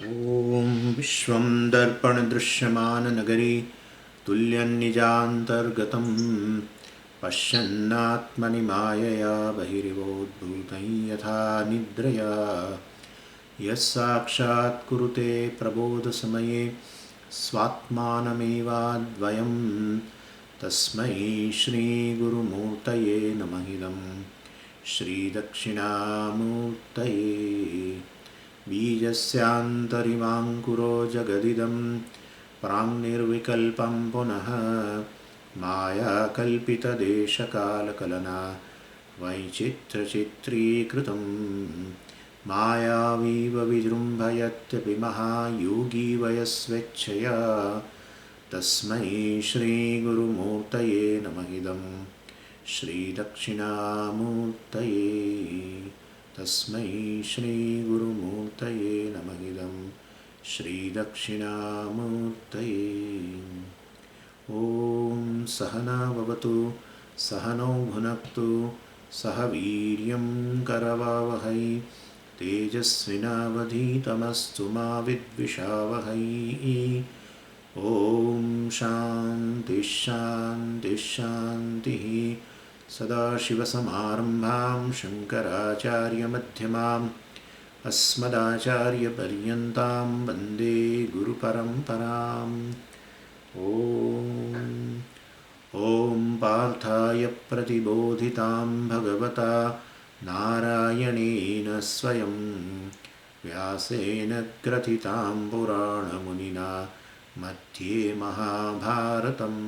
ॐ विश्वं दर्पणदृश्यमाननगरी तुल्यन्निजान्तर्गतं पश्यन्नात्मनि मायया बहिरिवोद्भूतं यथा निद्रया यस्साक्षात् कुरुते प्रबोधसमये स्वात्मानमेवाद्वयं तस्मै श्रीगुरुमूर्तये नमः इदं श्रीदक्षिणामूर्तये बीजस्यान्तरिवाङ्कुरो जगदिदं प्राङ्निर्विकल्पं पुनः मायाकल्पितदेशकालकलना वैचित्र्यचित्रीकृतं मायावीव विजृम्भयत्यपि महायोगी वयस्वेच्छया तस्मै श्रीगुरुमूर्तये नमः इदं श्रीदक्षिणामूर्तये तस्मै श्रीगुरुमूर्तये नमः इदं श्रीदक्षिणामूर्तये ॐ सहना भवतु सहनौ भुनक्तु सह वीर्यं करवावहै तेजस्विनावधीतमस्तु मा विद्विषावहै ॐ शान्तिः शान्तिः शान्तिः सदाशिवसमारम्भां शङ्कराचार्यमध्यमाम् अस्मदाचार्यपर्यन्तां वन्दे गुरुपरम्पराम् ॐ पार्थाय प्रतिबोधितां भगवता नारायणेन स्वयं व्यासेन ग्रथितां पुराणमुनिना मध्ये महाभारतम्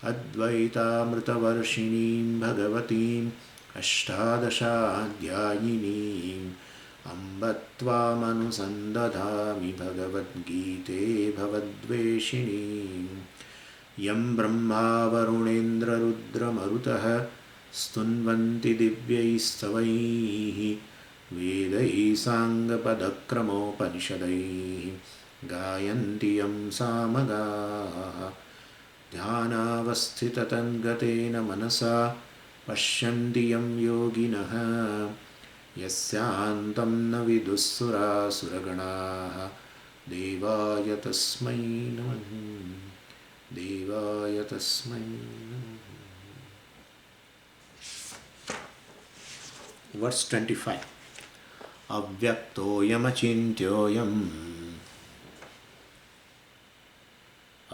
अद्वैतामृतवर्षिणीं भगवतीम् अष्टादशाध्यायिनीम् अम्ब त्वामनुसन्दधामि भगवद्गीते भवद्वेषिणीम् यं ब्रह्मा वरुणेन्द्ररुद्रमरुतः स्तुन्वन्ति दिव्यैस्तवैः वेदैः साङ्गपदक्रमोपनिषदैः गायन्ति यं सामगाः ध्यानावस्थिततन्गतेन मनसा पश्यन्ति यं योगिनः यस्यान्तं न विदुःसुरासुरगणाः देवाय तस्मै नमः देवाय तस्मै नमः। Verse 25 अव्यक्तोऽयमचिन्त्योऽयम्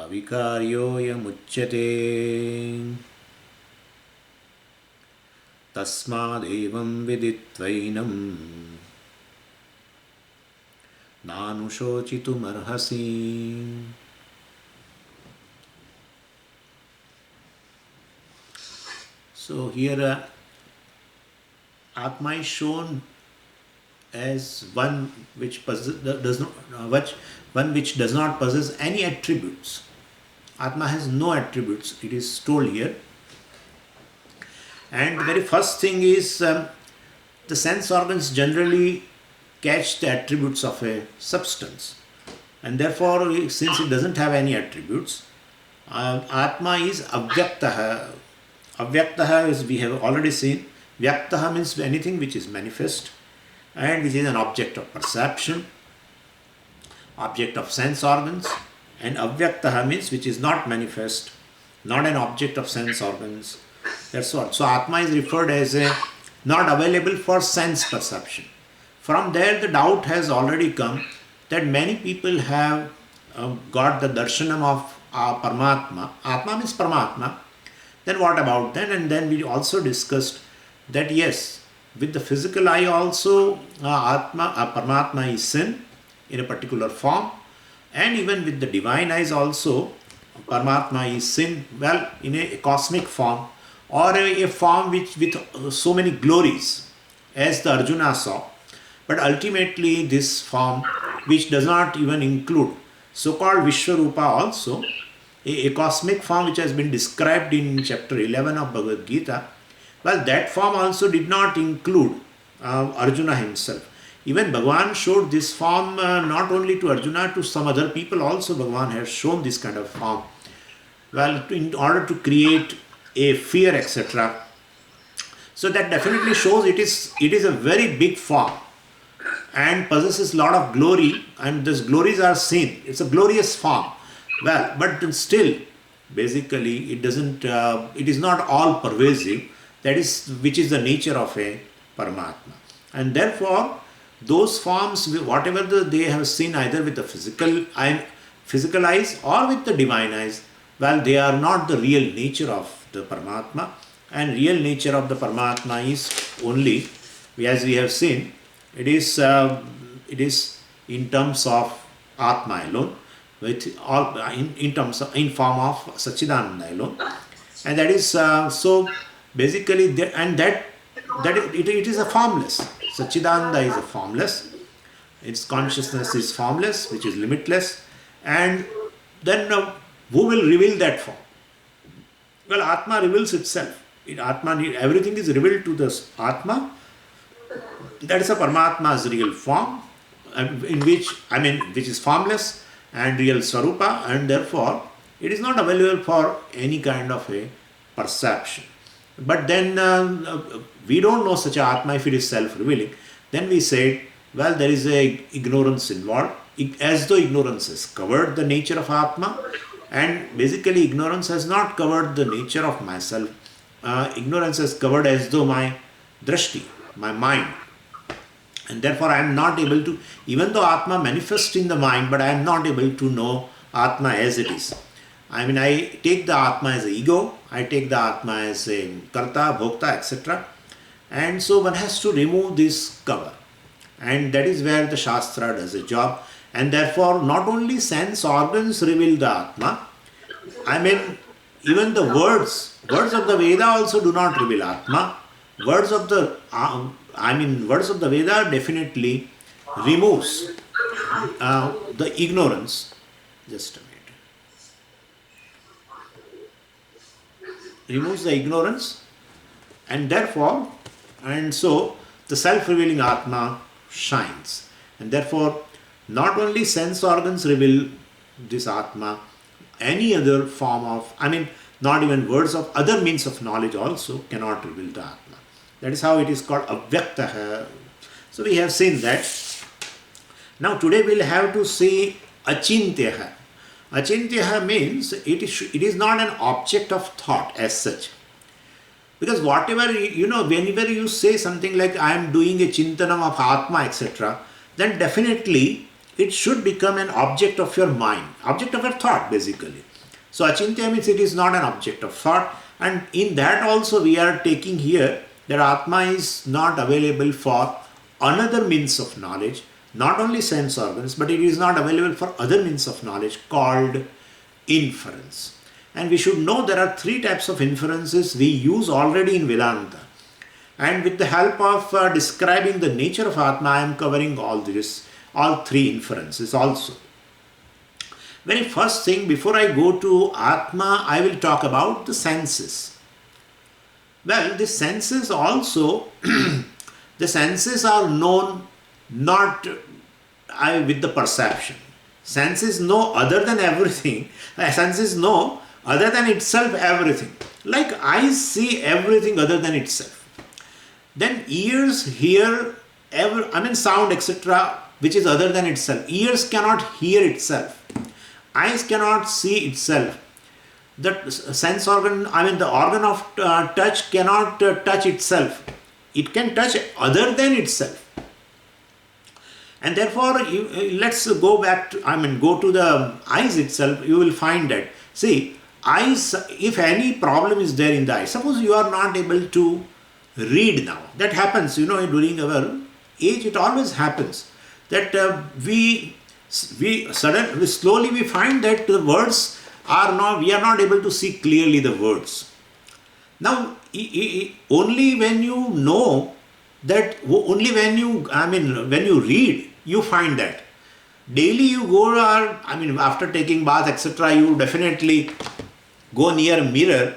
अविकार्योऽयमुच्यते तस्मादेवं विदित्वैनं नानुशोचितुमर्हसि। So here Atma is shown as one which does not possess any attributes. Atma has no attributes, it is told here. And the very first thing is the sense organs generally catch the attributes of a substance. And therefore, since it doesn't have any attributes, Atma is avyaktaha. Avyaktaha is, we have already seen, vyaktaha means anything which is manifest and which is an object of perception, object of sense organs, and avyaktaha means which is not manifest, not an object of sense organs. That's what. So Atma is referred as a not available for sense perception. From there the doubt has already come that many people have got the darshanam of Paramatma. Atma means Paramatma. Then what about then? And then we also discussed that yes, with the physical eye also Paramatma is seen in a particular form, and even with the divine eyes also Paramatma is seen well in a cosmic form, or a form which with so many glories as the Arjuna saw. But ultimately this form which does not even include so-called Vishwarupa also, a cosmic form which has been described in chapter 11 of Bhagavad Gita, well, that form also did not include Arjuna himself. Even Bhagavan showed this form not only to Arjuna, to some other people also Bhagavan has shown this kind of form. Well, in order to create a fear, etc. So that definitely shows it is a very big form. and possesses lot of glory, and these glories are seen. It's a glorious form. Well, but still, basically, it doesn't. It is not all pervasive. That is, which is the nature of a Paramatma, and therefore, those forms, whatever they have seen, either with the physical eyes or with the divine eyes, well, they are not the real nature of the Paramatma, and real nature of the Paramatma is only, as we have seen, it is in terms of Atma alone, with all in terms of, in form of Satchidananda alone, and that is so basically and that it is a formless. Satchidananda is a formless. Its consciousness is formless, which is limitless, and then who will reveal that form? Well, Atma reveals itself. In Atma, everything is revealed to the Atma. That is a Paramatma's real form, in which, which is formless and real Swarupa, and therefore it is not available for any kind of a perception. But then we don't know such a Atma if it is self-revealing. Then we say, well, there is a ignorance involved, as though ignorance has covered the nature of Atma, and basically ignorance has not covered the nature of myself. Ignorance has covered as though my drashti, my mind. And therefore I am not able to, even though Atma manifests in the mind, but I am not able to know Atma as it is. I take the Atma as an ego, I take the Atma as a karta, bhokta, etc. And so one has to remove this cover. And that is where the Shastra does a job. And therefore not only sense organs reveal the Atma, even the words of the Veda also do not reveal Atma. Words of the Veda definitely removes the ignorance. Just a minute. Removes the ignorance, and therefore, and so the self-revealing Atma shines. And therefore, not only sense organs reveal this Atma, any other form of, not even words of other means of knowledge also cannot reveal the Atma. That is how it is called Avyaktaha. So we have seen that. Now today we will have to see Achintyaha. Achintyaha means it is not an object of thought as such. Because whatever, whenever you say something like I am doing a chintanam of Atma, etc., then definitely it should become an object of your mind, object of your thought basically. So Achintya means it is not an object of thought, and in that also we are taking here that Atma is not available for another means of knowledge, not only sense organs, but it is not available for other means of knowledge called inference. And we should know there are three types of inferences we use already in Vedanta. And with the help of describing the nature of Atma, I am covering all three inferences also. Very first thing, before I go to Atma, I will talk about the senses. Well, the senses also, the senses are known not with the perception. Senses know other than everything. Senses know other than itself everything. Like eyes see everything other than itself. Then ears hear sound, etc., which is other than itself. Ears cannot hear itself. Eyes cannot see itself. The sense organ, the organ of touch cannot touch itself. It can touch other than itself. And therefore, let's go back to, go to the eyes itself. You will find that, see, eyes, if any problem is there in the eye, suppose you are not able to read now. That happens, during our age, it always happens that we slowly find that the words we are not able to see clearly the words. Now, only when you know that, only when you read, you find that. Daily you go, after taking bath, etc., you definitely go near a mirror,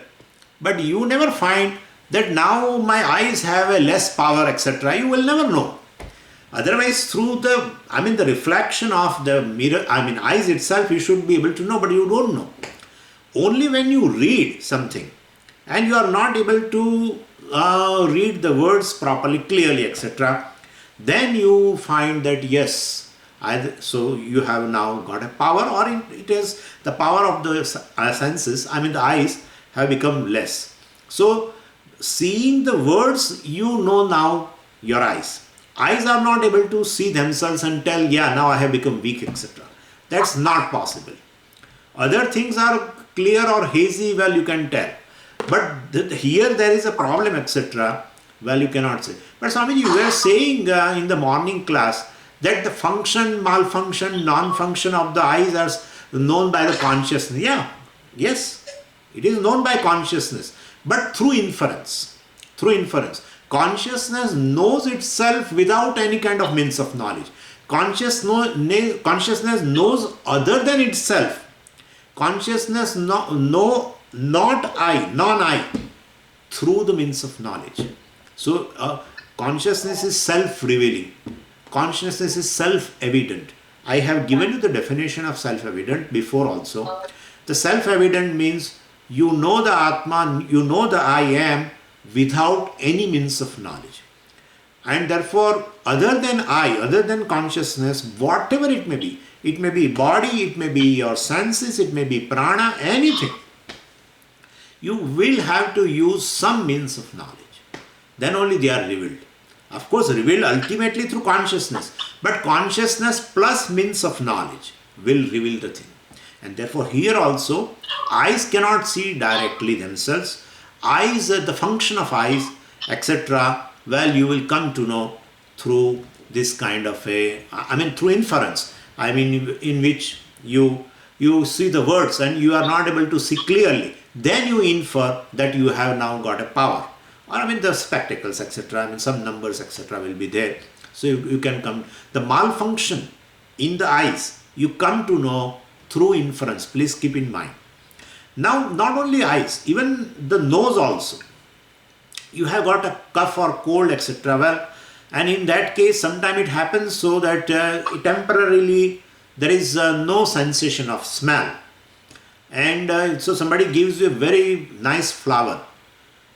but you never find that now my eyes have a less power, etc. You will never know. Otherwise, through the reflection of the mirror, eyes itself, you should be able to know, but you don't know. Only when you read something and you are not able to read the words properly, clearly, etc., then you find that yes, so you have now got a power, or it is the power of the senses, I mean the eyes, have become less. So seeing the words, you know now your eyes. Eyes are not able to see themselves and tell, yeah, now I have become weak, etc. That's not possible. Other things are clear or hazy, well, you can tell. But here there is a problem, etc. Well, you cannot say. But Swamiji, you were saying in the morning class that the function, malfunction, non-function of the eyes are known by the consciousness. Yeah, yes, it is known by consciousness, but through inference. Through inference. Consciousness knows itself without any kind of means of knowledge. Consciousness knows other than itself. Consciousness not I, non-I, through the means of knowledge. So consciousness is self-revealing. Consciousness is self-evident. I have given you the definition of self-evident before also. The self-evident means you know the Atma, you know the I am without any means of knowledge. And therefore, other than I, other than consciousness, whatever it may be body, it may be your senses, it may be prana, anything, you will have to use some means of knowledge. Then only they are revealed. Of course, revealed ultimately through consciousness, but consciousness plus means of knowledge will reveal the thing. And therefore, here also, eyes cannot see directly themselves. Eyes, the function of eyes, etc., well, you will come to know through this kind of through inference. In which you see the words and you are not able to see clearly. Then you infer that you have now got a power. Or the spectacles, etc., some numbers, etc., will be there. So you can come. The malfunction in the eyes, you come to know through inference. Please keep in mind. Now, not only eyes, even the nose also. You have got a cough or cold, etc. Well, and in that case, sometimes it happens so that temporarily there is no sensation of smell. And so somebody gives you a very nice flower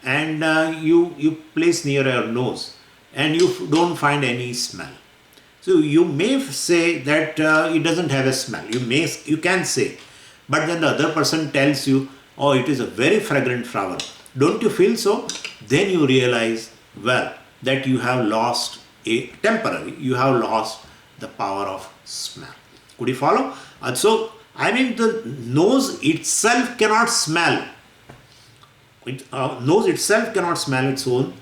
and you place near your nose and you don't find any smell. So you may say that it doesn't have a smell. You can say, but then the other person tells you, oh, it is a very fragrant flower. Don't you feel so? Then you realize, well, that you have lost you have lost the power of smell. Could you follow? So the nose itself cannot smell. Nose itself cannot smell its own.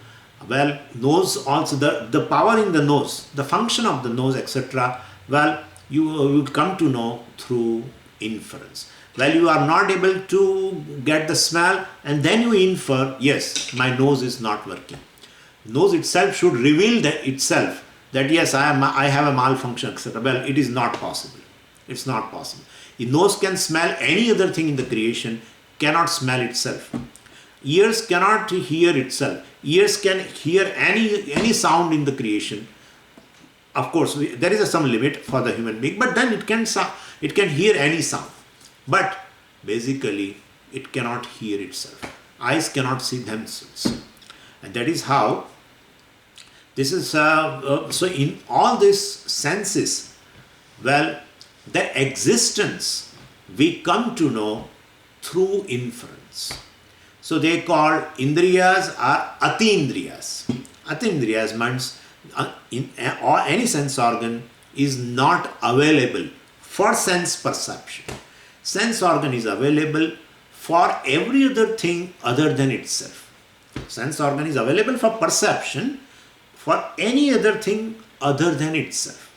Well, nose also, the power in the nose, the function of the nose, etc. Well, you would come to know through inference. Well, you are not able to get the smell and then you infer, yes, my nose is not working. Nose itself should reveal itself that yes, I have a malfunction, etc. Well, it is not possible. It's not possible. The nose can smell any other thing in the creation, cannot smell itself. Ears cannot hear itself. Ears can hear any sound in the creation. Of course, there is some limit for the human being, but then it can hear any sound. But basically, it cannot hear itself. Eyes cannot see themselves. And that is how this is, so in all these senses, well, their existence we come to know through inference. So they call indriyas are atindriyas. Atindriyas means any sense organ is not available for sense perception. Sense organ is available for every other thing other than itself. Sense organ is available for perception for any other thing other than itself.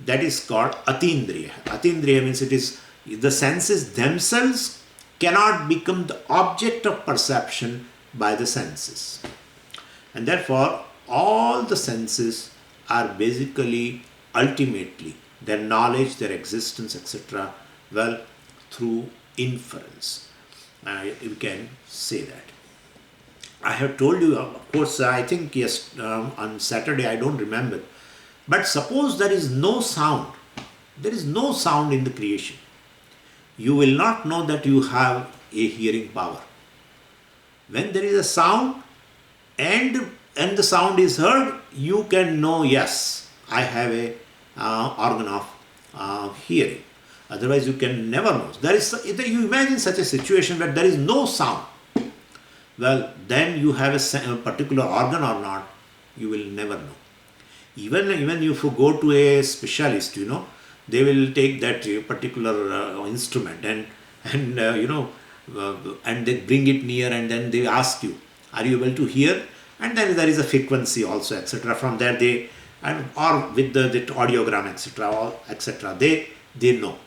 That is called atindriya. Atindriya means it is the senses themselves cannot become the object of perception by the senses. And therefore, all the senses are basically, ultimately, their knowledge, their existence, etc., well, through inference. You can say that. I have told you, of course, I think yes, on Saturday, I don't remember. But suppose there is no sound. There is no sound in the creation. You will not know that you have a hearing power. When there is a sound and and the sound is heard, you can know, yes, I have a organ of hearing. Otherwise, you can never know. You imagine such a situation where there is no sound. Well, then you have a particular organ or not, you will never know. Even if you go to a specialist, they will take that particular instrument and and they bring it near, and then they ask you, are you able to hear? And then there is a frequency also, etc. From there or with the audiogram, etc. They know.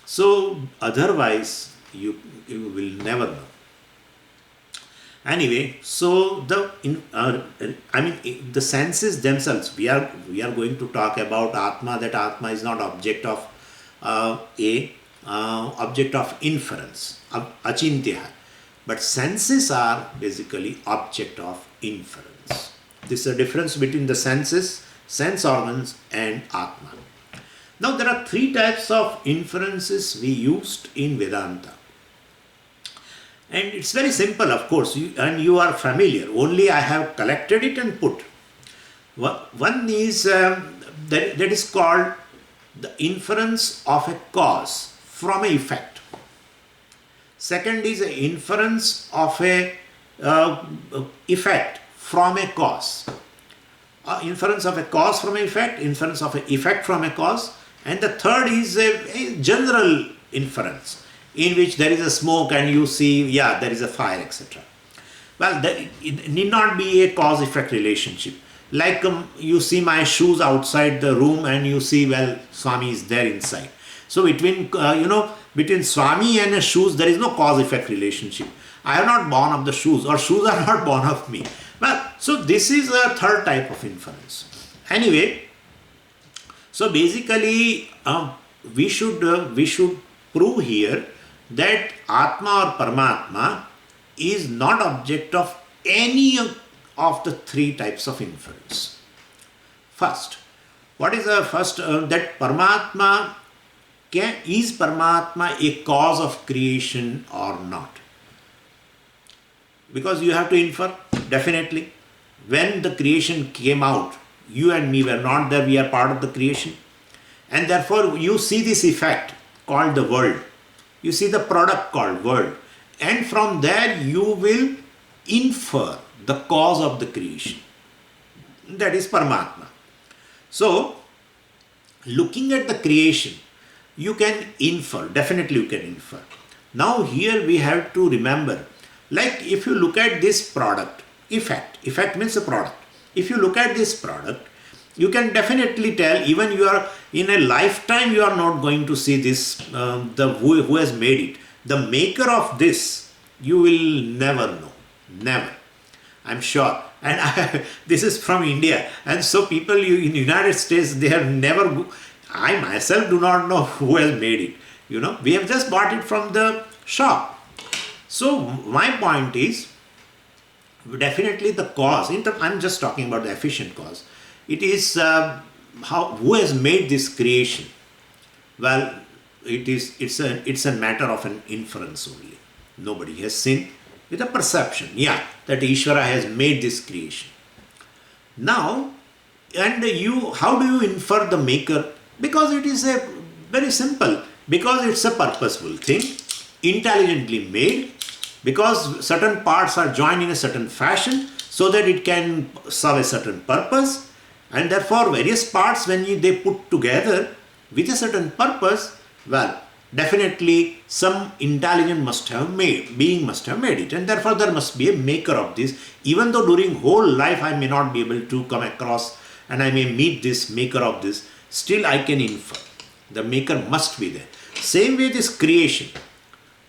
So otherwise you will never know. Anyway, so the senses themselves, we are going to talk about Atma, that Atma is not object of object of inference, achintya, but senses are basically object of inference. This is a difference between the senses, sense organs, and Atma. Now there are three types of inferences we used in Vedanta. And it's very simple, of course, you are familiar. Only I have collected it and put. One is that is called the inference of a cause from an effect. Second is an inference of a effect from a cause. Inference of a cause from an effect, inference of an effect from a cause, and the third is a general inference, in which there is a smoke and you see, yeah, there is a fire, etc. Well, it need not be a cause-effect relationship. Like you see my shoes outside the room and you see, well, Swami is there inside. So between Swami and shoes, there is no cause-effect relationship. I am not born of the shoes, or shoes are not born of me. Well, so this is a third type of inference. Anyway, so basically we should prove here that Atma or Paramatma is not object of any of the three types of inference. First, what is the first? That Paramatma, is Paramatma a cause of creation or not? Because you have to infer, definitely. When the creation came out, you and me were not there, we are part of the creation. And therefore, you see this effect called the world. You see the product called world. And from there, you will infer the cause of the creation. That is Paramatma. So, looking at the creation, you can infer, definitely you can infer. Now here we have to remember, like if you look at this product, effect means a product. If you look at this product, you can definitely tell, even you are in a lifetime, you are not going to see this, who has made it. The maker of this, you will never know. Never. I'm sure. And this is from India. And so people in the United States, they have never, I myself do not know who has made it. We have just bought it from the shop. So my point is, definitely the cause, I'm just talking about the efficient cause. It is who has made this creation. Well, it's a matter of an inference only. Nobody has seen, with a perception, that Ishvara has made this creation. Now, how do you infer the maker? Because it is a very simple, because it's a purposeful thing, intelligently made, because certain parts are joined in a certain fashion so that it can serve a certain purpose, and therefore various parts, when they put together with a certain purpose, well, definitely some intelligent being must have made it, and therefore there must be a maker of this. Even though during whole life I may not be able to come across and I may meet this maker of this, still I can infer. The maker must be there. Same way this creation.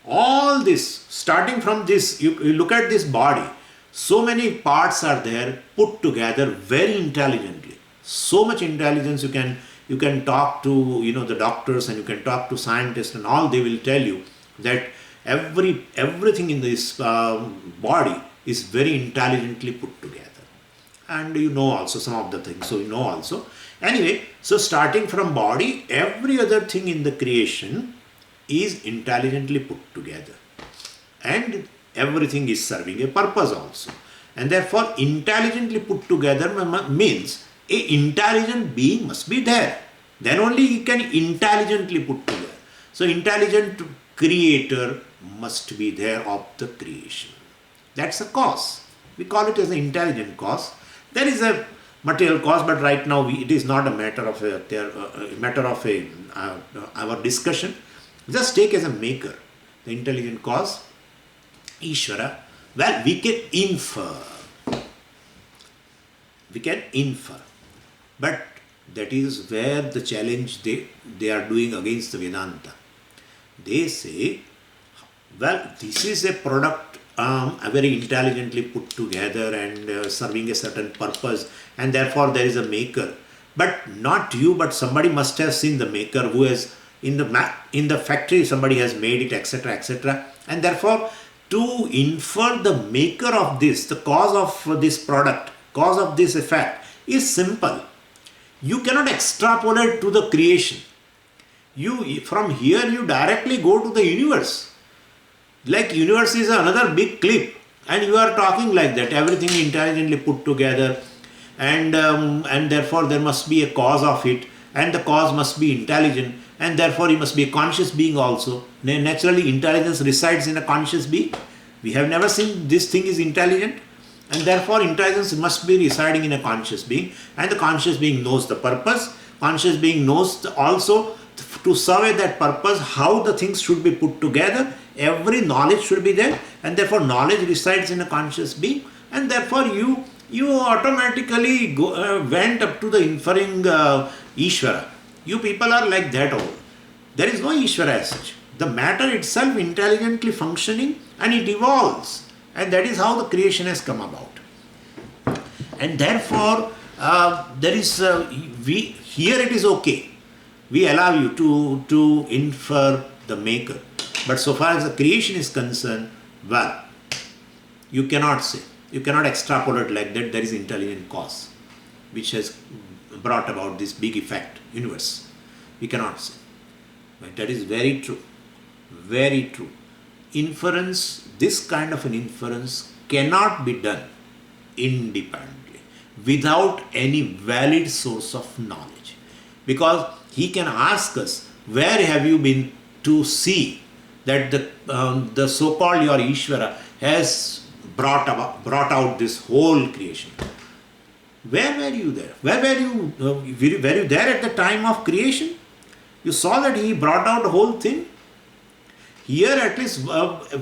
All this, starting from this, you look at this body, so many parts are there put together very intelligently. So much intelligence. You can talk to the doctors, and you can talk to scientists, and all they will tell you that everything in this body is very intelligently put together. And also some of the things. So also. Anyway, so starting from body, every other thing in the creation is intelligently put together. And everything is serving a purpose also. And therefore, intelligently put together means a intelligent being must be there. Then only he can intelligently put together. So, intelligent creator must be there of the creation. That's a cause. We call it as an intelligent cause. There is a material cause, but right now it is not a matter of our discussion. Just take as a maker the intelligent cause, Ishvara. Well, we can infer. We can infer. But that is where the challenge they are doing against the Vedanta. They say, well, this is a product very intelligently put together and serving a certain purpose, and therefore there is a maker. But not you, but somebody must have seen the maker who has in the factory somebody has made it, etc., etc. And therefore, to infer the maker of this, the cause of this product, cause of this effect is simple. You cannot extrapolate to the creation. From here you directly go to the universe. Like universe is another big clip, and you are talking like that, everything intelligently put together, and therefore there must be a cause of it, and the cause must be intelligent, and therefore he must be a conscious being also. Naturally, intelligence resides in a conscious being. We have never seen this thing is intelligent, and therefore intelligence must be residing in a conscious being, and the conscious being knows the purpose. Conscious being knows also to serve that purpose how the things should be put together. Every knowledge should be there, and therefore knowledge resides in a conscious being, and therefore you automatically went up to the inferring Ishvara. You people are like that all. There is no Ishvara as such. The matter itself intelligently functioning, and it evolves, and that is how the creation has come about. And therefore there is here it is okay. We allow you to infer the maker. But so far as the creation is concerned, well, you cannot say, you cannot extrapolate like that there is intelligent cause which has brought about this big effect, universe. We cannot say. But that is very true. Very true. Inference, this kind of an inference cannot be done independently without any valid source of knowledge. Because he can ask us, where have you been to see that the so-called your Ishvara has brought out this whole creation? Where were you there? Where were you? Were you there at the time of creation? You saw that he brought out the whole thing? Here at least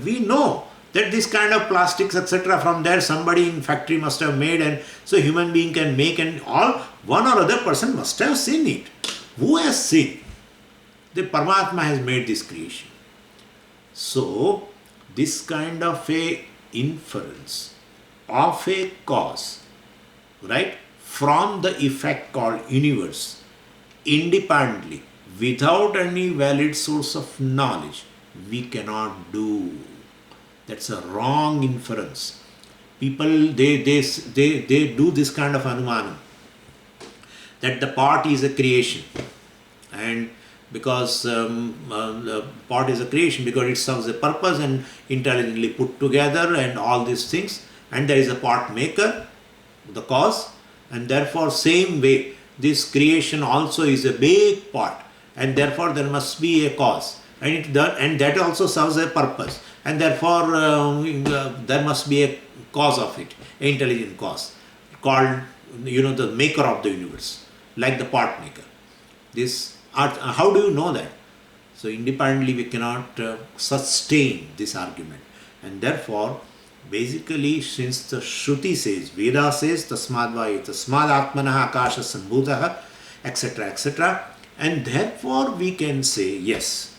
we know that this kind of plastics, etc., from there somebody in factory must have made, and so human being can make, and all one or other person must have seen it. Who has seen? The Paramatma has made this creation. So, this kind of a inference of a cause, right, from the effect called universe, independently, without any valid source of knowledge, we cannot do. That's a wrong inference. People, they do this kind of anumanam, that the pot is a creation, and because the pot is a creation because it serves a purpose and intelligently put together and all these things, and there is a pot maker, the cause, and therefore same way this creation also is a big pot, and therefore there must be a cause, and that also serves a purpose, and therefore there must be a cause of it, an intelligent cause called the maker of the universe, like the pot maker. This how do you know that? So independently we cannot sustain this argument, and therefore basically since the Shruti says, Veda says tasmad atmanah akasha sambhutah, etc., etc., and therefore we can say yes,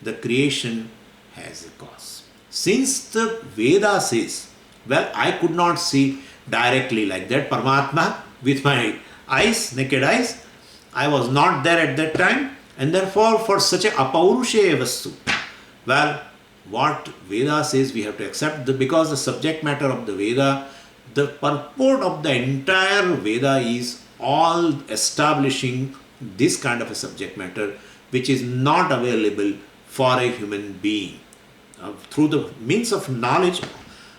the creation has a cause. Since the Veda says, well, I could not see directly like that Paramatma with my eyes, naked eyes, I was not there at that time, and therefore for such a apaurusheya vastu, well, what Veda says we have to accept, because the subject matter of the Veda, the purport of the entire Veda is all establishing this kind of a subject matter which is not available for a human being. Through the means of knowledge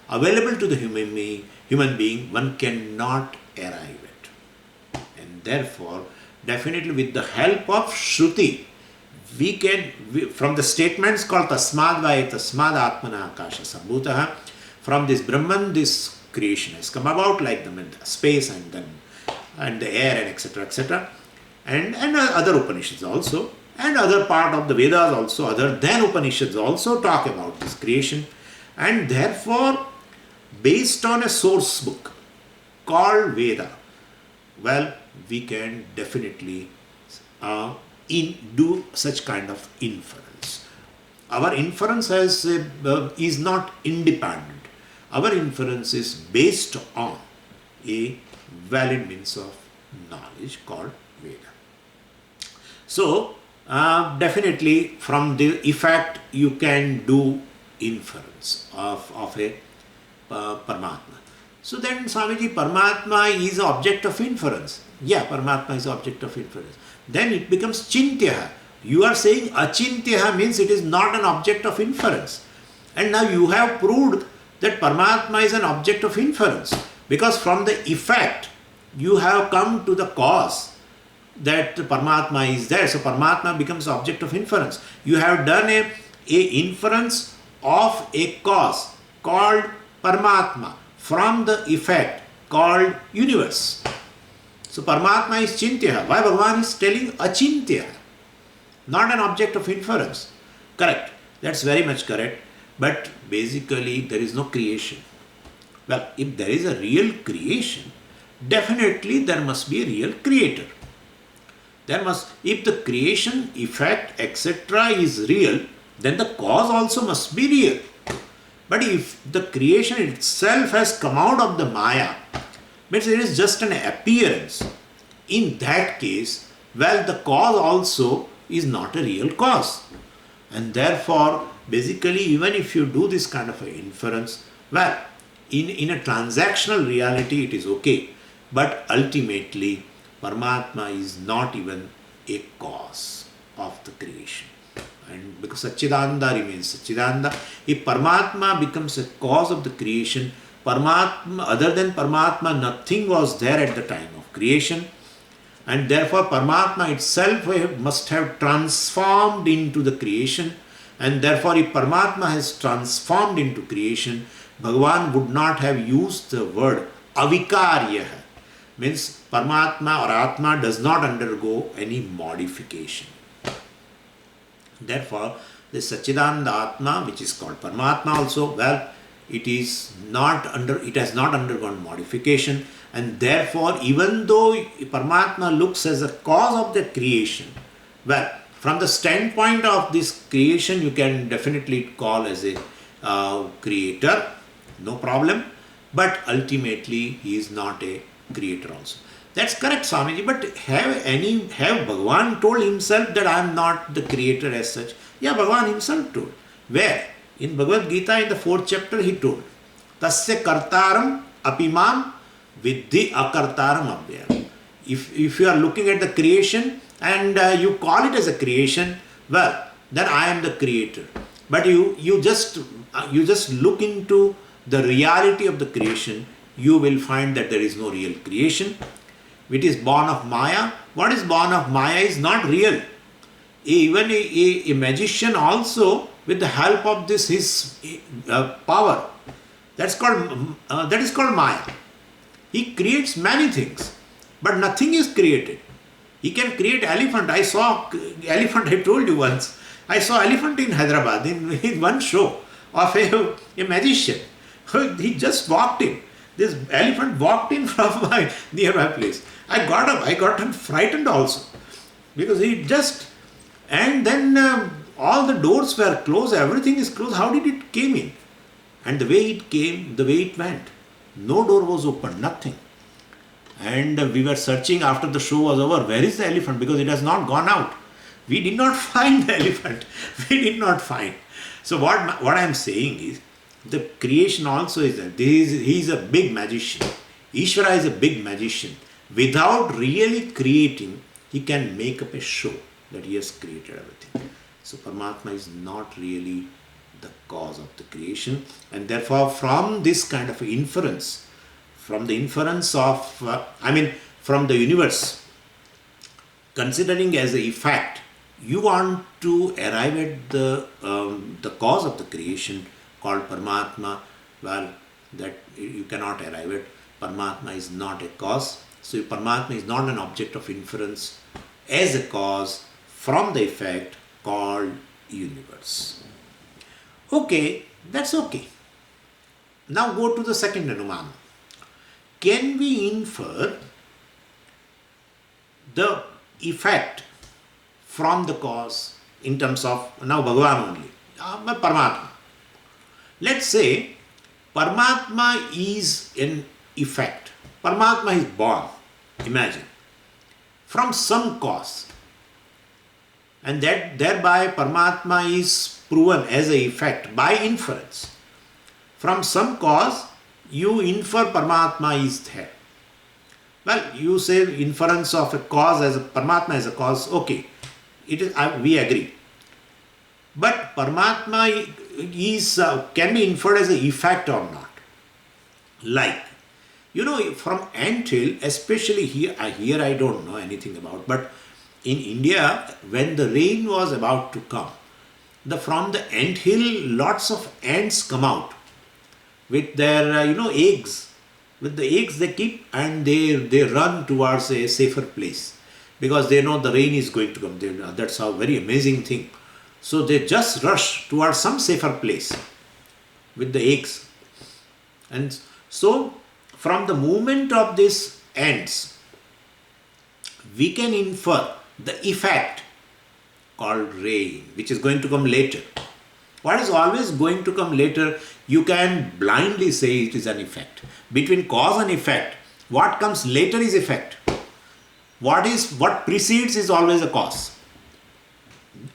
available to the human being, one cannot arrive at. And therefore, definitely with the help of Shruti, from the statements called Tasmad Vai Tasmad Atmana Akasha Sambhutaha, from this Brahman, this creation has come about, like the space and the air and etc. And other Upanishads also, and other part of the Vedas also, other than Upanishads also talk about this creation. And therefore, based on a source book called Veda, well, we can definitely do such kind of inference. Our inference is not independent. Our inference is based on a valid means of knowledge called Veda. So, definitely from the effect you can do inference of a Paramatma. So then, Swamiji, Paramatma is object of inference. Yeah, Paramatma is object of inference. Then it becomes Chintyaha. You are saying Achintyaha means it is not an object of inference. And now you have proved that Paramatma is an object of inference. Because from the effect, you have come to the cause that Paramatma is there. So Paramatma becomes object of inference. You have done a inference of a cause called Paramatma from the effect called universe. So Paramatma is Chintyaha. Why Bhagavan is telling Achintyaha? Not an object of inference. Correct. That's very much correct. But basically there is no creation. Well, if there is a real creation, definitely there must be a real creator. If the creation, effect, etc. is real, then the cause also must be real. But if the creation itself has come out of the Maya, means it is just an appearance. In that case, well, the cause also is not a real cause. And therefore, basically, even if you do this kind of an inference, well, in a transactional reality, it is okay. But ultimately, Paramatma is not even a cause of the creation. And because Satchidananda remains Satchidananda, if Paramatma becomes a cause of the creation, Paramatma, other than Paramatma, nothing was there at the time of creation. And therefore, Paramatma itself must have transformed into the creation. And therefore, if Paramatma has transformed into creation, Bhagavan would not have used the word avikaryaha. Means Paramatma or Atma does not undergo any modification. Therefore, the Satchidananda Atma, which is called Paramatma also, well, it has not undergone modification, and therefore, even though Paramatma looks as a cause of the creation, well, from the standpoint of this creation, you can definitely call as a creator, no problem, but ultimately he is not a creator also. That's correct, Swamiji, but have Bhagavan told himself that I am not the creator as such? Yeah, Bhagavan himself told. Where? In Bhagavad Gita, in the 4th chapter, he told, Tasya kartaram apimam viddhi akartaram abhyam. If you are looking at the creation and you call it as a creation, well, then I am the creator. But you just look into the reality of the creation, you will find that there is no real creation. It is born of Maya. What is born of Maya is not real. Even a magician also, with the help of his power, that is called Maya. He creates many things, but nothing is created. He can create elephant. I saw elephant, I told you once. I saw elephant in Hyderabad in one show of a magician. He just walked in. This elephant walked in from my nearby place. I got up. I got frightened also. Because he just... And then all the doors were closed. Everything is closed. How did it came in? And the way it came, the way it went. No door was open. Nothing. And we were searching after the show was over. Where is the elephant? Because it has not gone out. We did not find the elephant. We did not find. So what I am saying is, the creation also is that he is a big magician. Ishvara is a big magician. Without really creating, he can make up a show that he has created everything. So Paramatma is not really the cause of the creation. And therefore, from this kind of inference, from the inference of, from the universe, considering as a effect, you want to arrive at the cause of the creation called Paramatma. Well, that you cannot arrive at. Paramatma is not a cause. So Paramatma is not an object of inference as a cause from the effect called universe. Okay, that's okay. Now go to the second Anumana. Can we infer the effect from the cause in terms of now Bhagavan only, Paramatma? Let's say Paramatma is an effect. Paramatma is born, imagine, from some cause. And that thereby Paramatma is proven as an effect by inference. From some cause, you infer Paramatma is there. Well, you say inference of a cause as a Paramatma as a cause, okay, it is, we agree. But Paramatma is can be inferred as an effect or not. Like, from anthill, especially here I don't know anything about, but in India, when the rain was about to come, from the anthill, lots of ants come out with their, eggs. With the eggs they keep, and they run towards a safer place because they know the rain is going to come. That's a very amazing thing. So they just rush towards some safer place with the eggs. And so from the movement of these ants, we can infer the effect called rain, which is going to come later. What is always going to come later, you can blindly say it is an effect. Between cause and effect, what comes later is effect. What precedes is always a cause.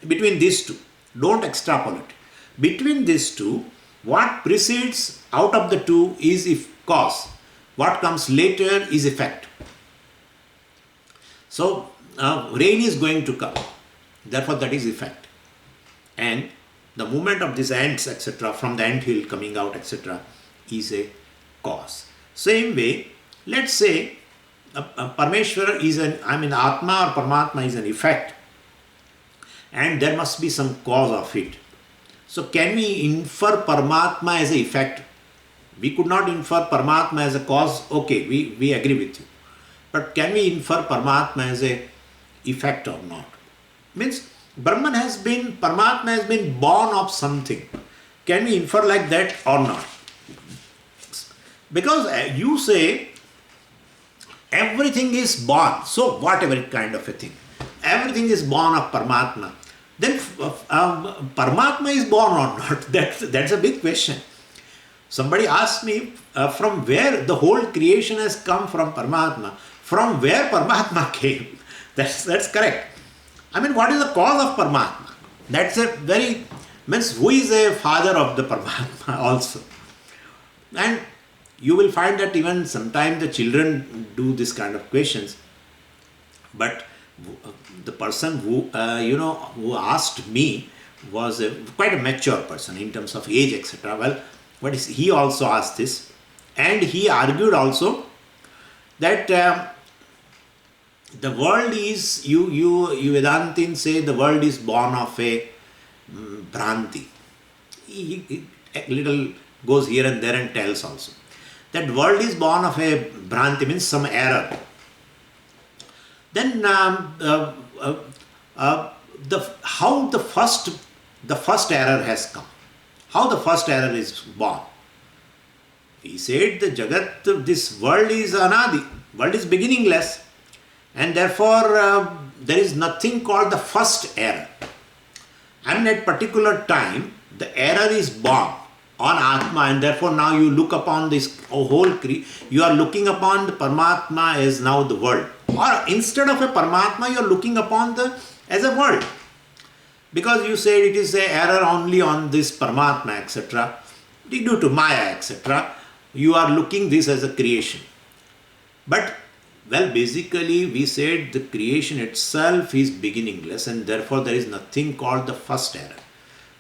Between these two, don't extrapolate. Between these two, what precedes out of the two is cause. What comes later is effect. So, rain is going to come. Therefore, that is effect. And the movement of these ants, etc., from the anthill coming out, etc., is a cause. Same way, let's say Parmeshwara is Atma or Paramatma is an effect, and there must be some cause of it. So, can we infer Paramatma as an effect? We could not infer Paramatma as a cause. Okay, we agree with you. But can we infer Paramatma as a effect or not? Means Paramatma has been born of something. Can we infer like that or not? Because you say everything is born, so whatever kind of a thing, everything is born of Paramatma. Then Paramatma is born or not? That's a big question. Somebody asked me from where the whole creation has come from Paramatma. From where Paramatma came? That's correct. What is the cause of Paramatma? That's a very, who is a father of the Paramatma also? And you will find that even sometimes the children do this kind of questions. But the person who asked me was quite a mature person in terms of age, etc. Well, he also asked this, and he argued also that the world is, you Vedantins say the world is born of a Bhranti. He a little goes here and there and tells also that world is born of a Bhranti, means some error. Then how the first error has come, how the first error is born. He said the Jagat, this world is Anadi, world is beginningless, and therefore there is nothing called the first error. At particular time, the error is born on Atma, and therefore now you look upon this whole you are looking upon the Paramatma as now the world. Or instead of a Paramatma, you are looking upon as a world. Because you said it is an error only on this Paramatma, etc. Due to Maya, etc. You are looking this as a creation. But, basically we said the creation itself is beginningless, and therefore there is nothing called the first error.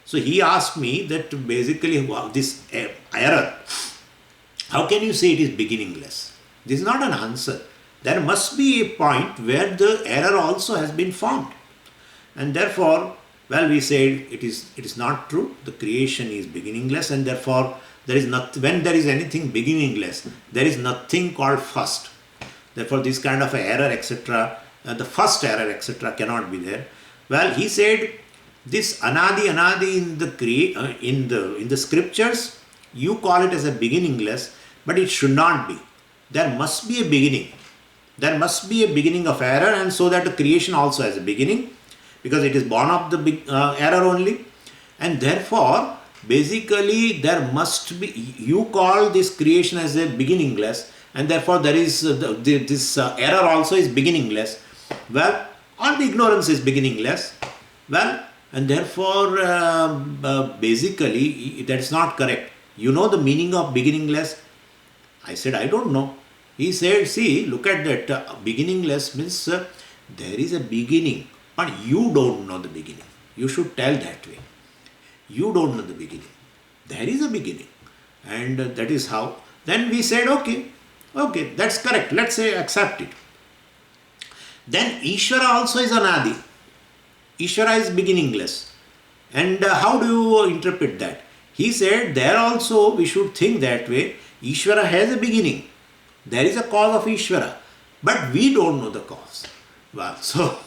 So he asked me that basically this error, how can you say it is beginningless? This is not an answer. There must be a point where the error also has been formed. And therefore, well, we said it is not true. The creation is beginningless, and therefore there is not, when there is anything beginningless, there is nothing called first. Therefore, this kind of error, etc., the first error, etc., cannot be there. Well, he said this anadi in the in the scriptures, you call it as a beginningless, but it should not be. There must be a beginning. There must be a beginning of error, and so that the creation also has a beginning, because it is born of the error only. And therefore, basically, there must be, you call this creation as a beginningless, and therefore there is this error also is beginningless. Well, or the ignorance is beginningless. Well, and therefore, basically, that is not correct. You know the meaning of beginningless? I said, I don't know. He said, see, look at that. Beginningless means there is a beginning, but you don't know the beginning. You should tell that way. You don't know the beginning. There is a beginning. And that is how. Then we said, okay, that's correct. Let's say accept it. Then Ishvara also is anadi. Ishvara is beginningless. And how do you interpret that? He said, there also we should think that way. Ishvara has a beginning. There is a cause of Ishvara, but we don't know the cause. Well, so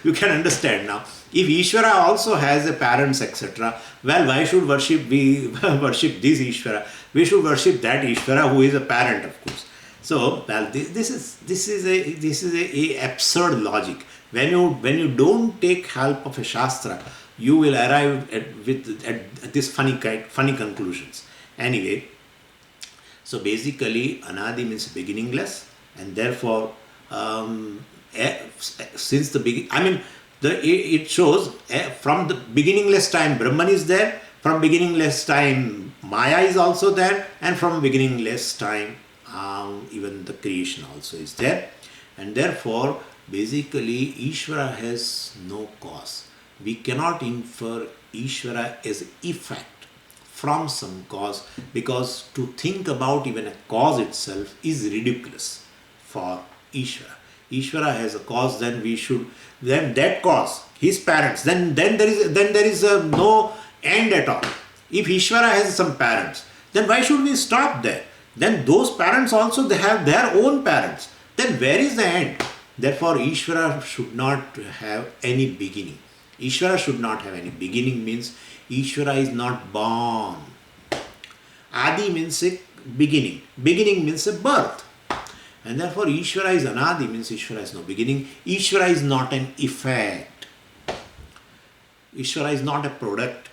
you can understand now. If Ishvara also has a parents, etc., well, why should we worship this Ishvara? We should worship that Ishvara who is a parent, of course. So, well, this is a absurd logic. When you don't take help of a shastra, you will arrive at this funny conclusions. Anyway. So basically, anadi means beginningless, and therefore, since the beginning, it shows from the beginningless time, Brahman is there. From beginningless time, Maya is also there, and from beginningless time, even the creation also is there, and therefore, basically, Ishvara has no cause. We cannot infer Ishvara as effect from some cause, because to think about even a cause itself is ridiculous for Ishvara. Ishvara has a cause, then that cause, his parents, then there is no end at all. If Ishvara has some parents, then why should we stop there? Then those parents also, they have their own parents. Then where is the end? Therefore, Ishvara should not have any beginning. Ishvara should not have any beginning means Ishvara is not born. Adi means a beginning. Beginning means a birth. And therefore Ishvara is anadi means Ishvara has no beginning. Ishvara is not an effect. Ishvara is not a product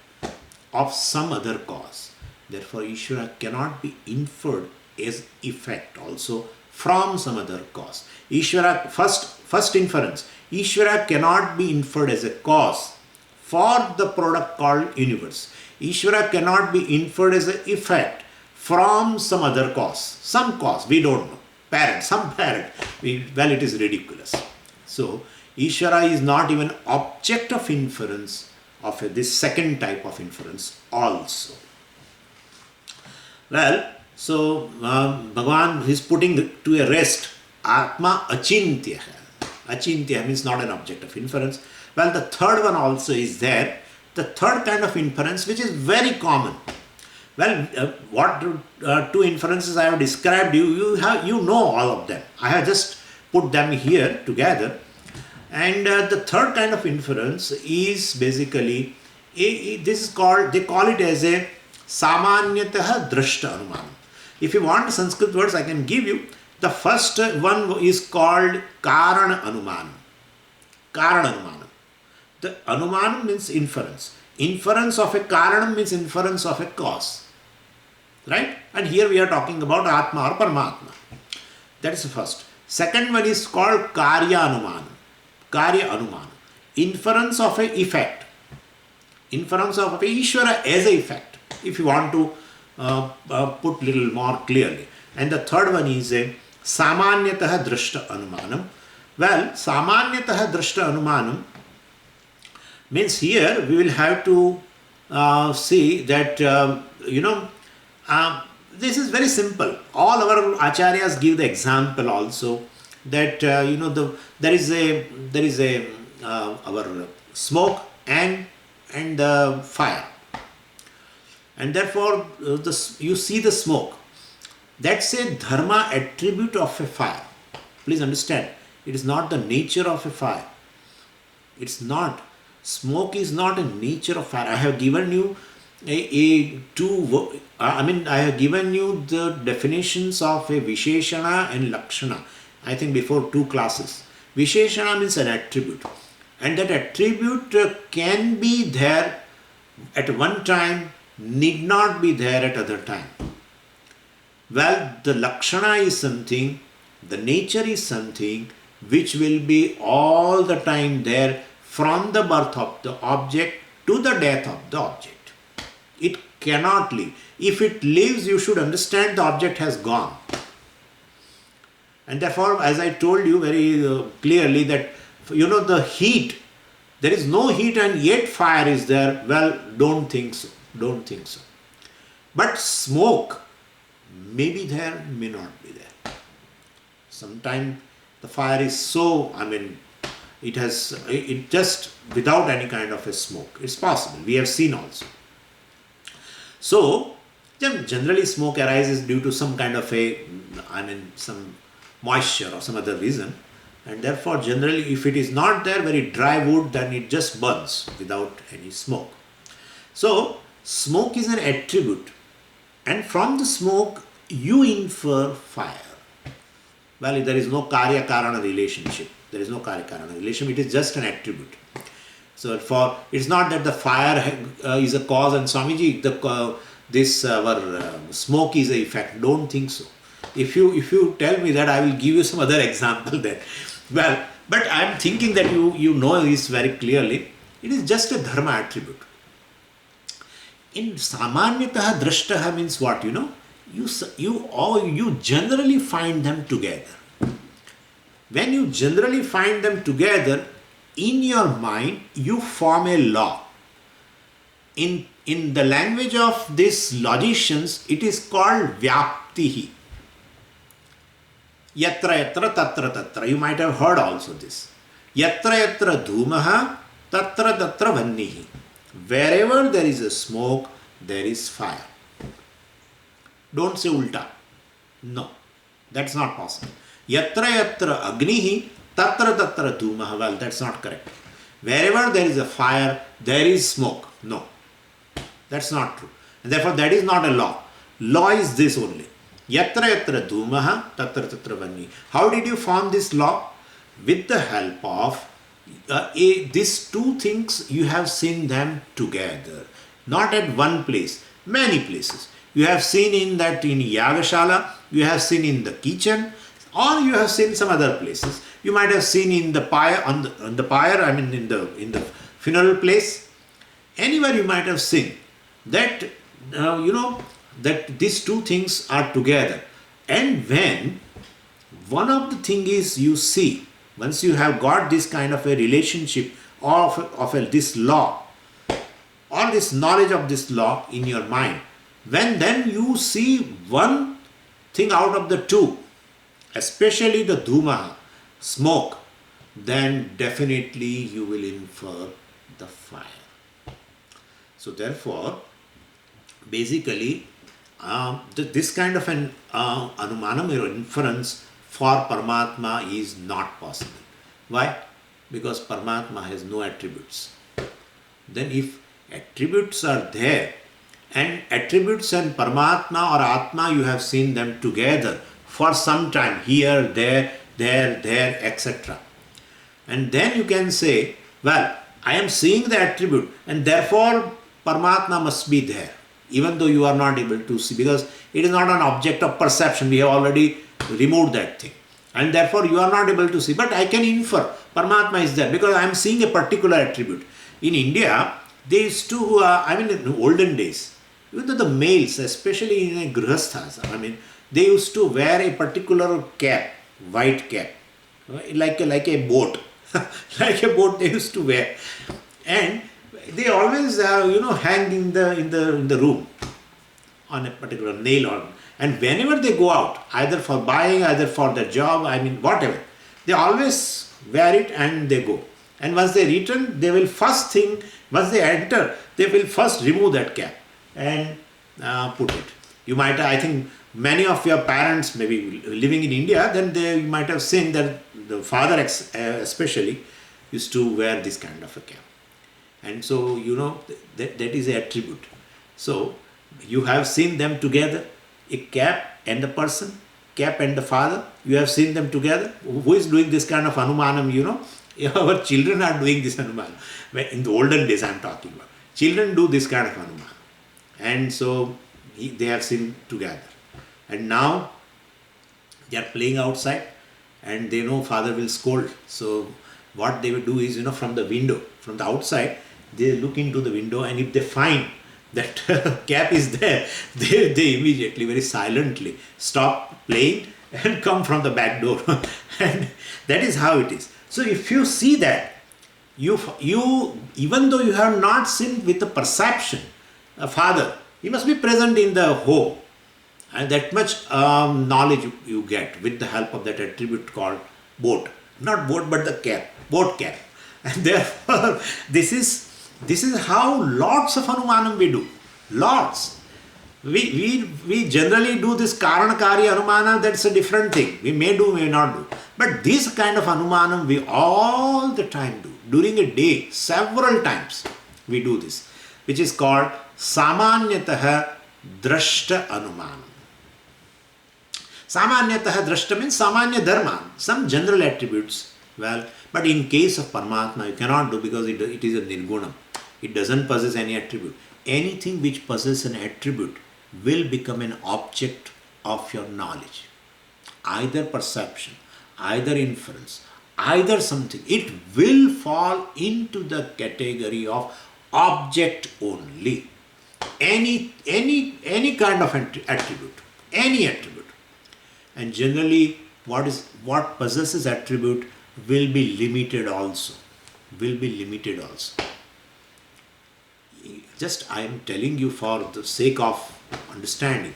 of some other cause. Therefore Ishvara cannot be inferred as effect also from some other cause. Ishvara, first inference, Ishvara cannot be inferred as a cause for the product called universe. Ishvara cannot be inferred as an effect from some other cause. Some cause, we don't know. Parent, some parent. Well, it is ridiculous. So, Ishvara is not even object of inference of this second type of inference also. Well, so Bhagavan is putting to a rest Atma Achintya. Achintya means not an object of inference. Well, the third one also is there. The third kind of inference, which is very common. Well, what two inferences I have described, you know all of them. I have just put them here together. And the third kind of inference is basically, this is called, they call it as a Samanyataha Drashta Anumanam. If you want Sanskrit words, I can give you. The first one is called Karana Anumanam. Karana Anumanam. The Anumanam means inference. Inference of a Karanam means inference of a cause. Right? And here we are talking about Atma or Paramatma. That is the first. Second one is called Karya Anumanam. Karya Anumanam. Inference of a effect. Inference of a Ishvara as a effect. If you want to put little more clearly. And the third one is a Samanyataha Drashta Anumanam. Well, Samanyataha Drashta Anumanam means here we will have to see that, this is very simple. All our acharyas give the example also that, there is a our smoke and the fire. And therefore, you see the smoke. That's a dharma attribute of a fire. Please understand, it is not the nature of a fire. It's not. Smoke is not a nature of fire. I have given you I have given you the definitions of a Visheshana and Lakshana, I think before 2 classes. Visheshana means an attribute. And that attribute can be there at one time, need not be there at other time. Well, the Lakshana is something, the nature is something which will be all the time there from the birth of the object to the death of the object. It cannot leave. If it leaves, you should understand the object has gone. And therefore, as I told you very clearly that, the heat, there is no heat and yet fire is there. Well, don't think so. Don't think so. But smoke may be there, may not be there. Sometimes the fire is so, it just without any kind of a smoke. It's possible. We have seen also. So, generally smoke arises due to some kind of some moisture or some other reason. And therefore, generally, if it is not there, very dry wood, then it just burns without any smoke. So, smoke is an attribute. And from the smoke, you infer fire. Well, there is no karya-karana relationship. There is no karya-karana relationship. It is just an attribute. So, it's not that the fire is a cause and Swamiji, smoke is a effect. Don't think so. If you tell me that, I will give you some other example there. Well, but I am thinking that you know this very clearly. It is just a dharma attribute. In samanyataha drashtaha means what? You generally find them together. When you generally find them together, in your mind, you form a law. In the language of these logicians, it is called vyaptihi. Yatra yatra tatra tatra. You might have heard also this. Yatra yatra dhumaha tatra tatra vannihi. Wherever there is a smoke, there is fire. Don't say ulta. No, that's not possible. Yatra yatra agnihi tatra tatra dhumaha. Well, that's not correct. Wherever there is a fire, there is smoke. No, that's not true. And therefore, that is not a law. Law is this only. Yatra yatra dhumaha tatra tatra vannihi. How did you form this law? With the help of these two things, you have seen them together. Not at one place, many places. You have seen in Yagashala, you have seen in the kitchen, or you have seen some other places. You might have seen in the pyre, on the pyre, in the funeral place. Anywhere you might have seen that, that these two things are together. And when one of the thing is you see, once you have got this kind of a relationship of this law, or this knowledge of this law in your mind, when then you see one thing out of the two, especially the dhuma, smoke, then definitely you will infer the fire. So therefore, basically, this kind of an anumanam or inference for Paramatma is not possible. Why? Because Paramatma has no attributes. Then if attributes are there, and attributes and Paramatma or Atma, you have seen them together for some time, here, there, etc. And then you can say, well, I am seeing the attribute and therefore Paramatma must be there, even though you are not able to see, because it is not an object of perception. We have already removed that thing. And therefore you are not able to see. But I can infer Paramatma is there because I am seeing a particular attribute. In India, they used to, in olden days, even though the males, especially in grihasthas, they used to wear a particular cap, white cap, like a boat. Like a boat they used to wear. And they always hang in the room on a particular nail, and whenever they go out, either for buying, either for their job, whatever, they always wear it and they go. And once they return, they will first thing, once they enter, they will first remove that cap and put it. You might, I think, many of your parents maybe living in India, then you might have seen that the father especially used to wear this kind of a cap. And so, that is an attribute. So, you have seen them together, a cap and the person, cap and the father, you have seen them together. Who is doing this kind of Anumanam, Our children are doing this Anumanam. In the olden days I am talking about. Children do this kind of Anumanam. And so, they have seen together. And now, they are playing outside and they know father will scold. So, what they will do is, from the window, from the outside, they look into the window, and if they find that cap is there, they immediately, very silently stop playing and come from the back door. And that is how it is. So if you see that, you even though you have not seen with the perception, a father, he must be present in the home. And that much knowledge you get with the help of that attribute called boat. Not boat, but the cap, boat cap. And therefore, this is how lots of Anumanam we do. Lots. We generally do this Karanakari Anumana, that's a different thing. We may do, may not do. But this kind of Anumanam we all the time do. During a day, several times we do this, which is called Samanyataha Drashta Anumanam. Samanyataha Drashta means Samanya Dharma, some general attributes. Well, but in case of Paramatma, you cannot do, because it is a Nirgunam. It doesn't possess any attribute. Anything which possesses an attribute will become an object of your knowledge. Either perception, either inference, either something. It will fall into the category of object only. Any kind of attribute. Any attribute. And generally, what possesses attribute will be limited also. Just I am telling you for the sake of understanding.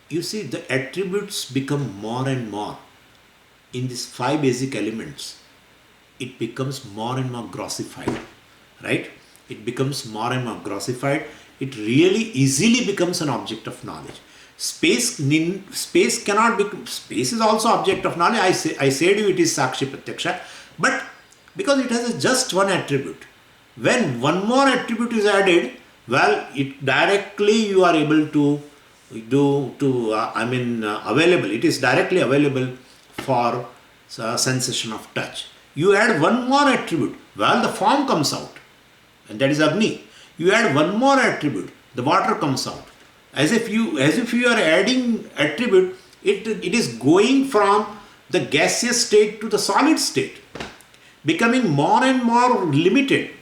You see, the attributes become more and more. In these 5 basic elements, it becomes more and more grossified. Right? It becomes more and more grossified. It really easily becomes an object of knowledge. Space cannot be. Space is also object of knowledge. I said you it is Sakshi Pratyaksha, but because it has just one attribute. When one more attribute is added, well, it directly you are able to available. It is directly available for sensation of touch. You add one more attribute, well, the form comes out, and that is Agni. You add one more attribute, the water comes out. As if you are adding attribute, it is going from the gaseous state to the solid state, becoming more and more limited.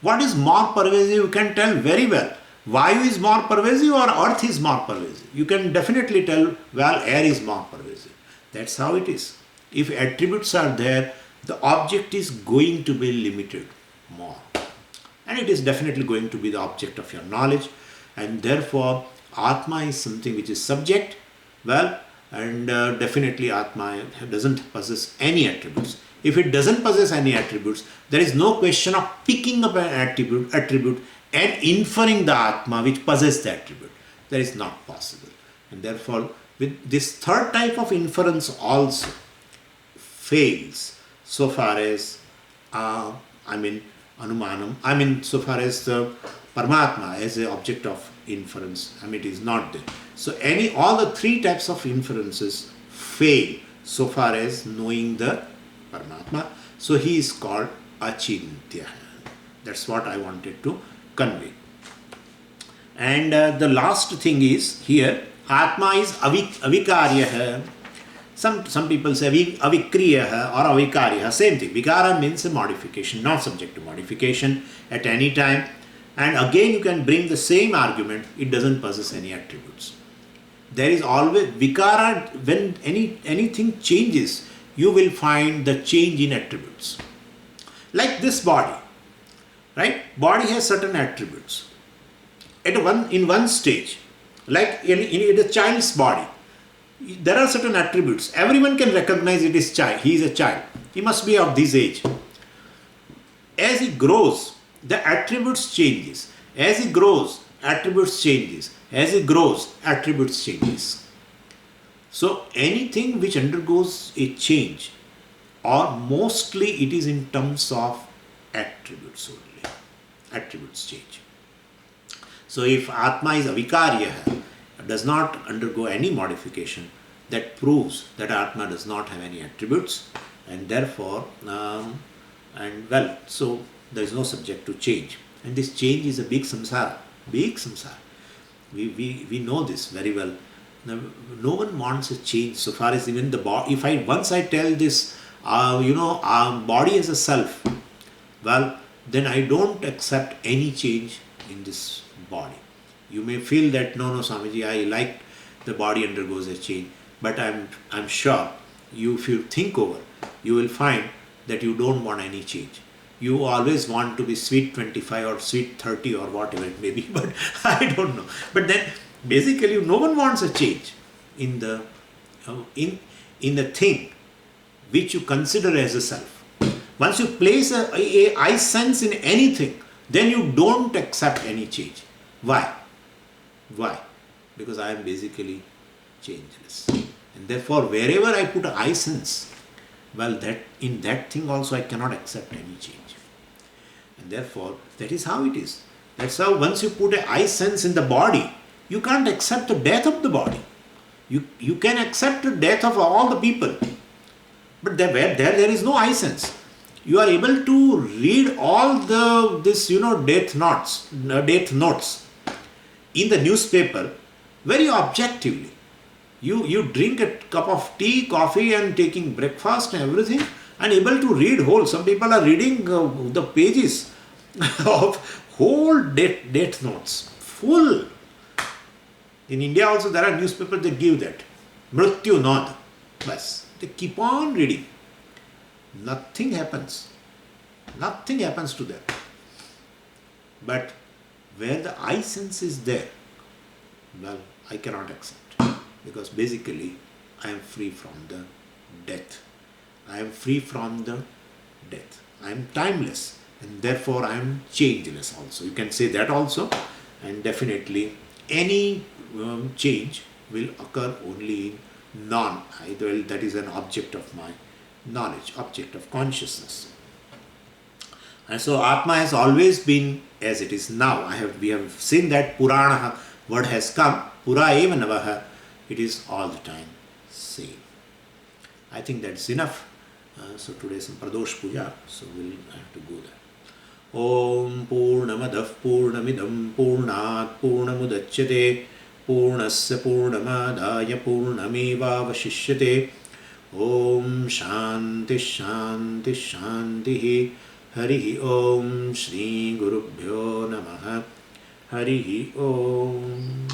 What is more pervasive? You can tell very well. Vayu is more pervasive or earth is more pervasive. You can definitely tell, well, air is more pervasive. That's how it is. If attributes are there, the object is going to be limited more. And it is definitely going to be the object of your knowledge. And therefore, Atma is something which is subject, well, and definitely Atma doesn't possess any attributes. If it doesn't possess any attributes, there is no question of picking up an attribute and inferring the Atma which possesses the attribute. That is not possible. And therefore, with this third type of inference also fails so far as, Anumanam, so far as the Paramatma as an object of inference, it is not there. So all the 3 types of inferences fail so far as knowing the Paramatma. So he is called Achintya. That's what I wanted to convey. And the last thing is here, Atma is avikarya. Some people say avikriya or avikarya, same thing. Vikara means a modification, not subject to modification at any time. And again you can bring the same argument, it doesn't possess any attributes. There is always vikara, when anything changes, you will find the change in attributes. Like this body. right? Body has certain attributes. In one stage, like in a child's body, there are certain attributes. Everyone can recognize it is child. He is a child. He must be of this age. As he grows, the attributes changes. As he grows, attributes changes. As he grows, attributes changes. So anything which undergoes a change, or mostly it is in terms of attributes only. Attributes change. So if Atma is avikarya, does not undergo any modification, that proves that Atma does not have any attributes, and therefore, so there is no subject to change. And this change is a big samsara. Big samsara. We know this very well. Now, no one wants a change so far as even the body. Once I tell this, body as a self, well, then I don't accept any change in this body. You may feel that no, Swamiji, I like the body undergoes a change, but I'm sure if you think over, you will find that you don't want any change. You always want to be sweet 25 or sweet 30 or whatever it may be, but I don't know. But then basically no one wants a change in the thing which you consider as a self. Once you place a I sense in anything, then you don't accept any change. Why? Because I am basically changeless. And therefore, wherever I put an I sense, well, that in that thing also I cannot accept any change. And therefore, that is how it is. That's how once you put an I sense in the body, you can't accept the death of the body. You can accept the death of all the people. But there is no I sense. You are able to read all death notes in the newspaper very objectively. You drink a cup of tea, coffee and taking breakfast and everything and able to read whole. Some people are reading the pages of whole death notes, full. In India also there are newspapers that give that. Mrityu Nod. Bas. They keep on reading. Nothing happens. Nothing happens to them. But where the I sense is there, well, I cannot accept. Because basically, I am free from the death. I am free from the death. I am timeless. And therefore, I am changeless also. You can say that also. And definitely, any change will occur only in non-I. That is an object of my knowledge, object of consciousness. And so Atma has always been as it is now. We have seen that Purana word has come. Pura eva navaha. It is all the time same. I think that's enough. So today is some Pradosh Puja. So we'll have to go there. Om Purnamadav Purnamidam Purnat Purnamudachyate Purnasya Purnamadaya Purnameva Vashishyate. Om Shanti Shanti Shanti. Harihi Om Shri Gurubhyo Namaha. Harihi Om.